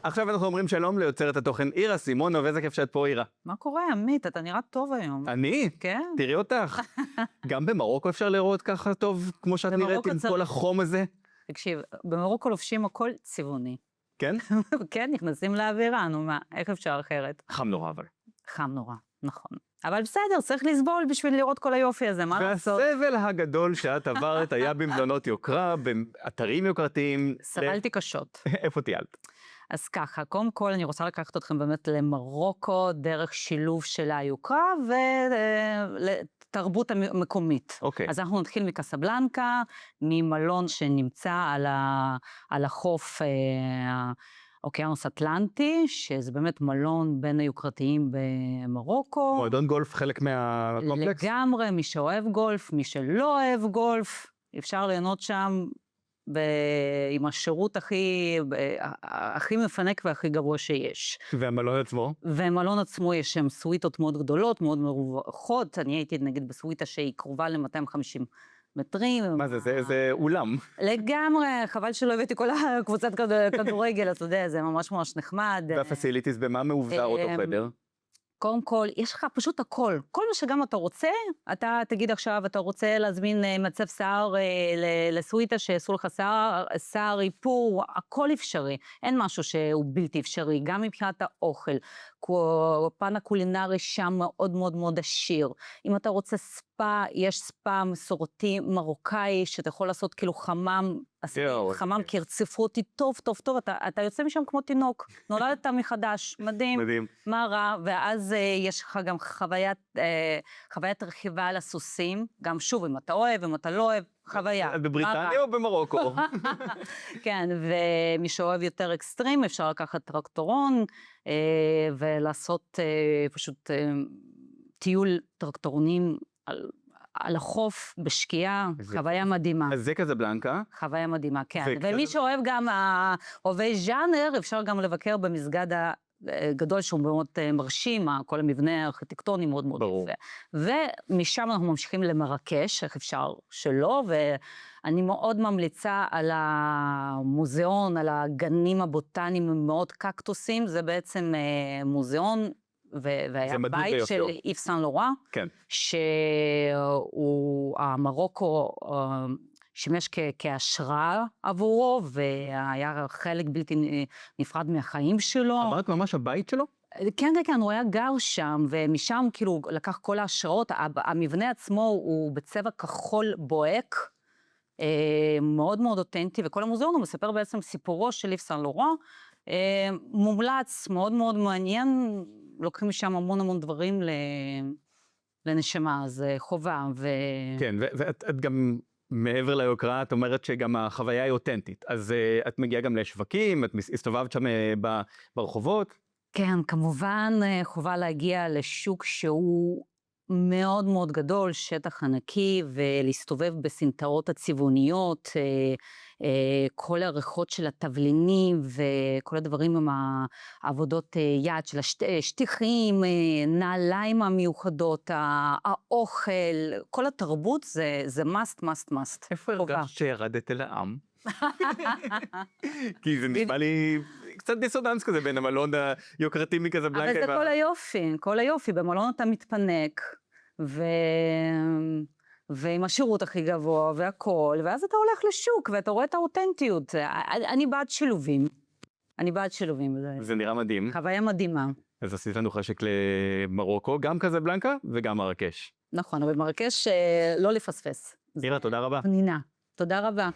עכשיו אנחנו אומרים שלום ליוצרת התוכן אירה סימונוב, איזה כיף שאת פה אירה. מה קורה, עמית? אתה נראה טוב היום. אני? כן. תראי אותך. גם במרוקו אפשר לראות ככה טוב, כמו שאת נראית עם כל החום הזה? תקשיב, במרוקו לובשים הכל צבעוני. כן? כן, נכנסים לאווירה, נו מה, איך אפשר אחרת? חם נורא אבל. חם נורא, נכון. אבל בסדר, צריך לסבול בשביל לראות כל היופי הזה, מה לעשות? והסבל הגדול שאת עברת היה במלונות יוקרה, באתרים יוקרתיים. סבלתי קשות. איפה טיילת? אז ככה, קודם כל אני רוצה לקחת אתכם באמת למרוקו, דרך שילוב של היוקרה ולתרבות המקומית. אוקיי. אז אנחנו נתחיל מקסבלנקה, ממלון שנמצא על החוף האוקיינוס אטלנטי, שזה באמת מלון בין היוקרתיים במרוקו. מועדון גולף חלק מהקומפלקס? לגמרי, מי שאוהב גולף, מי שלא אוהב גולף, אפשר ליהנות שם עם השירות הכי מפנק והכי גרוע שיש. והמלון עצמו? והמלון עצמו יש שם סוויטות מאוד גדולות, מאוד מרווחות. אני הייתי נגיד בסוויטה שהיא קרובה ל-250 מטרים. מה זה? זה אולם. לגמרי, חבל שלא הבאתי כל הקבוצת כדורגל, אתה יודע, זה ממש ממש נחמד. והפסיליטיז במה מאובזר אותו חדר? קודם כל, יש לך פשוט הכל. כל מה שגם אתה רוצה, אתה תגיד עכשיו, אתה רוצה להזמין מצב שיער לסוויטה שיעשו לך שיער איפור, הכל אפשרי. אין משהו שהוא בלתי אפשרי, גם מבחינת האוכל. פן הקולינרי שם מאוד מאוד מאוד עשיר. אם אתה רוצה ספה, יש ספה מסורתי מרוקאי, שאתה יכול לעשות כאילו חמם כרציפותי טוב, טוב, טוב, אתה יוצא משם כמו תינוק, נולדת מחדש, מדהים, מה רע, ואז יש לך גם חוויית רכיבה על הסוסים, גם שוב, אם אתה אוהב, אם אתה לא אוהב, חוויה. בבריטניה או במרוקו? כן, ומי שאוהב יותר אקסטרים, אפשר לקחת טרקטורון, ולעשות פשוט טיול טרקטורונים על החוף, בשקיעה, חוויה מדהימה. אז זה קזבלנקה? חוויה מדהימה, כן. ומי שאוהב גם אוהבי ז'אנר, אפשר גם לבקר במסגד הגדול שהוא מאוד מרשים, כל המבנה הארכיטקטוני מאוד מאוד יפה. ומשם אנחנו ממשיכים למרקש, איך אפשר שלא, ואני מאוד ממליצה על המוזיאון, על הגנים הבוטניים עם מאוד קקטוסים, זה בעצם מוזיאון, והיה בית של איב סן לורן, שהוא המרוקו שימש כהשראה עבורו, והיה חלק בלתי נפרד מהחיים שלו. אמרת ממש הבית שלו? כן, כן, כן, הוא היה גר שם, ומשם כאילו לקח כל ההשראות, המבנה עצמו הוא בצבע כחול בוהק, מאוד מאוד אותנטי, וכל המוזיאון הוא מספר בעצם סיפורו של איב סן לורן, מומלץ, מאוד מאוד מעניין, לוקחים משם המון המון דברים לנשמה, אז חובה. כן, ואת גם מעבר ליוקרה, את אומרת שגם החוויה היא אותנטית, אז את מגיעה גם לשווקים, את הסתובבת שם ברחובות? כן, כמובן חובה להגיע לשוק שהוא מאוד מאוד גדול, שטח ענקי, ולהסתובב בסמטאות הצבעוניות, כל העריכות של התבלינים, וכל הדברים עם העבודות יד של השטיחים, נעליים המיוחדות, האוכל, כל התרבות זה must, must, must. איפה הרגשת שירדת אל העם? כי זה נשמע לי קצת דיסוננס כזה בין המלון היוקרתי מקזבלנקה. אבל זה כל היופי, כל היופי, במלון אתה מתפנק, ועם השירות הכי גבוה והכל, ואז אתה הולך לשוק ואתה רואה את האותנטיות. אני בעד שילובים. אני בעד שילובים. זה נראה מדהים. חוויה מדהימה. אז עשית לנו חשק למרוקו, גם קזבלנקה וגם מרקש. נכון, אבל מרקש לא לפספס. אירה, תודה רבה. פנינה, תודה רבה.